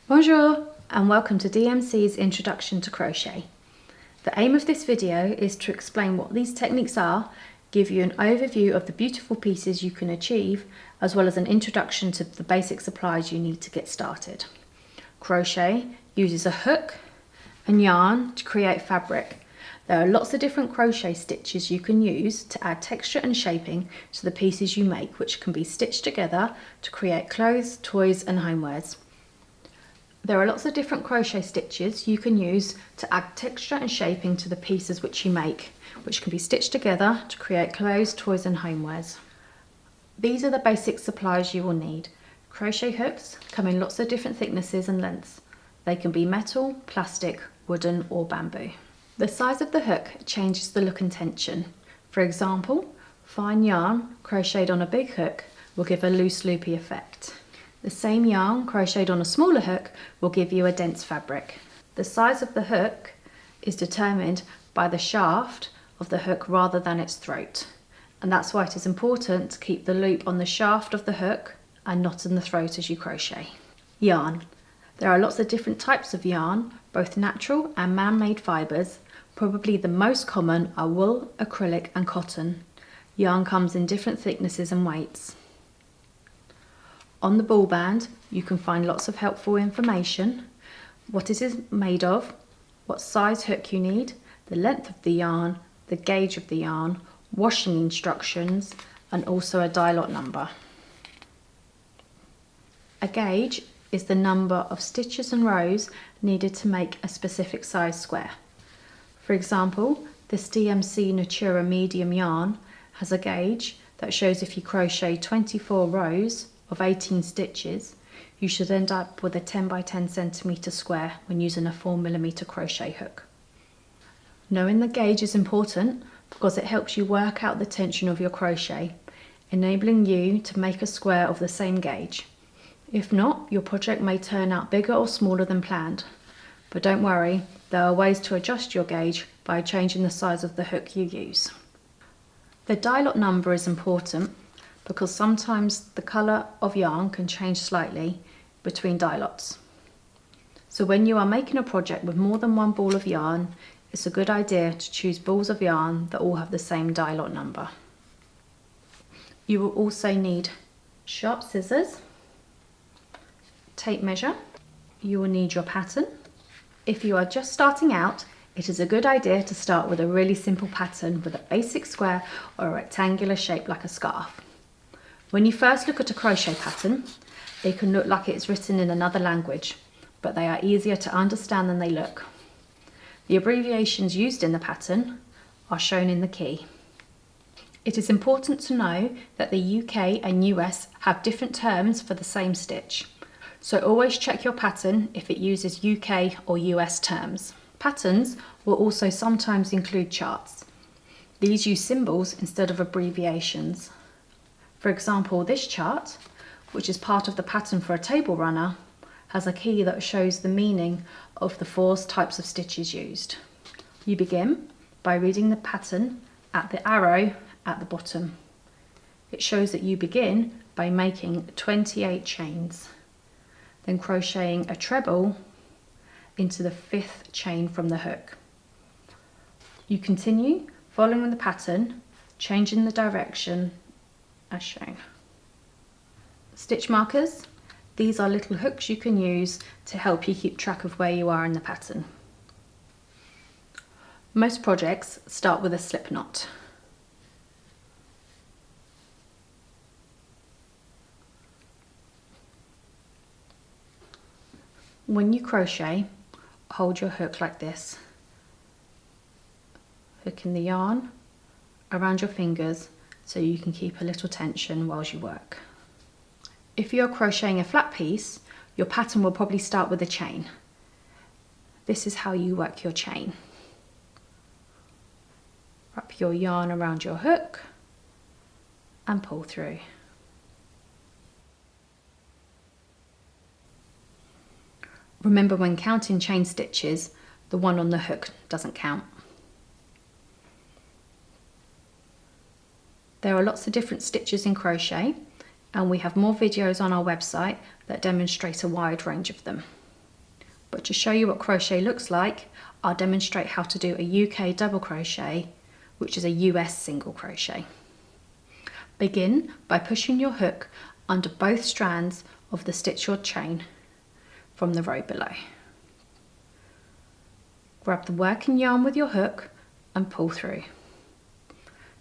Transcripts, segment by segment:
Bonjour and welcome to DMC's Introduction to Crochet. The aim of this video is to explain what these techniques are, give you an overview of the beautiful pieces you can achieve, as well as an introduction to the basic supplies you need to get started. Crochet uses a hook and yarn to create fabric. There are lots of different crochet stitches you can use to add texture and shaping to the pieces you make, which can be stitched together to create clothes, toys and homewares. There are lots of different crochet stitches you can use to add texture and shaping to the pieces which you make, which can be stitched together to create clothes, toys and homewares. These are the basic supplies you will need. Crochet hooks come in lots of different thicknesses and lengths. They can be metal, plastic, wooden or bamboo. The size of the hook changes the look and tension. For example, fine yarn crocheted on a big hook will give a loose loopy effect. The same yarn crocheted on a smaller hook will give you a dense fabric. The size of the hook is determined by the shaft of the hook rather than its throat. And that's why it is important to keep the loop on the shaft of the hook and not in the throat as you crochet. Yarn. There are lots of different types of yarn, both natural and man-made fibres. Probably the most common are wool, acrylic and cotton. Yarn comes in different thicknesses and weights. On the ball band you can find lots of helpful information, what it is made of, what size hook you need, the length of the yarn, the gauge of the yarn, washing instructions and also a die lot number. A gauge is the number of stitches and rows needed to make a specific size square. For example, this DMC Natura medium yarn has a gauge that shows if you crochet 24 rows of 18 stitches, you should end up with a 10 by 10 centimetre square when using a 4mm crochet hook. Knowing the gauge is important because it helps you work out the tension of your crochet, enabling you to make a square of the same gauge. If not, your project may turn out bigger or smaller than planned. But don't worry, there are ways to adjust your gauge by changing the size of the hook you use. The die lot number is important because sometimes the colour of yarn can change slightly between die lots. So when you are making a project with more than one ball of yarn, it's a good idea to choose balls of yarn that all have the same die lot number. You will also need sharp scissors, tape measure, you will need your pattern. If you are just starting out, it is a good idea to start with a really simple pattern with a basic square or a rectangular shape like a scarf. When you first look at a crochet pattern, it can look like it's written in another language, but they are easier to understand than they look. The abbreviations used in the pattern are shown in the key. It is important to know that the UK and US have different terms for the same stitch. So always check your pattern if it uses UK or US terms. Patterns will also sometimes include charts. These use symbols instead of abbreviations. For example, this chart, which is part of the pattern for a table runner, has a key that shows the meaning of the 4 types of stitches used. You begin by reading the pattern at the arrow at the bottom. It shows that you begin by making 28 chains. Then crocheting a treble into the 5th chain from the hook. You continue following the pattern, changing the direction as shown. Stitch markers. These are little hooks you can use to help you keep track of where you are in the pattern. Most projects start with a slip knot. When you crochet, hold your hook like this, hooking the yarn around your fingers so you can keep a little tension whilst you work. If you're crocheting a flat piece, your pattern will probably start with a chain. This is how you work your chain. Wrap your yarn around your hook and pull through. Remember, when counting chain stitches, the one on the hook doesn't count. There are lots of different stitches in crochet, and we have more videos on our website that demonstrate a wide range of them. But to show you what crochet looks like, I'll demonstrate how to do a UK double crochet, which is a US single crochet. Begin by pushing your hook under both strands of the stitch or chain from the row below. Grab the working yarn with your hook and pull through.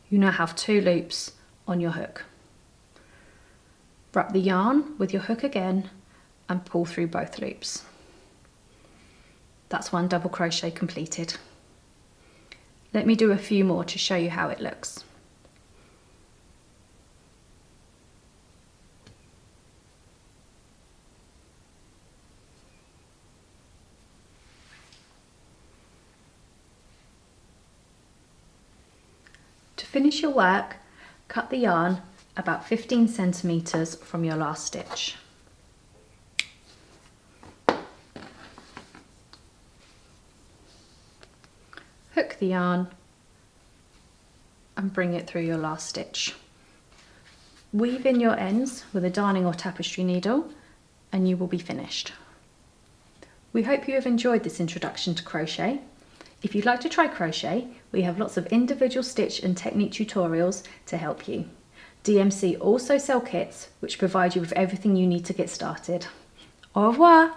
You now have 2 loops on your hook. Wrap the yarn with your hook again and pull through both loops. That's 1 double crochet completed. Let me do a few more to show you how it looks. To finish your work, cut the yarn about 15 centimeters from your last stitch. Hook the yarn and bring it through your last stitch. Weave in your ends with a darning or tapestry needle and you will be finished. We hope you have enjoyed this introduction to crochet. If you'd like to try crochet, we have lots of individual stitch and technique tutorials to help you. DMC also sell kits which provide you with everything you need to get started. Au revoir!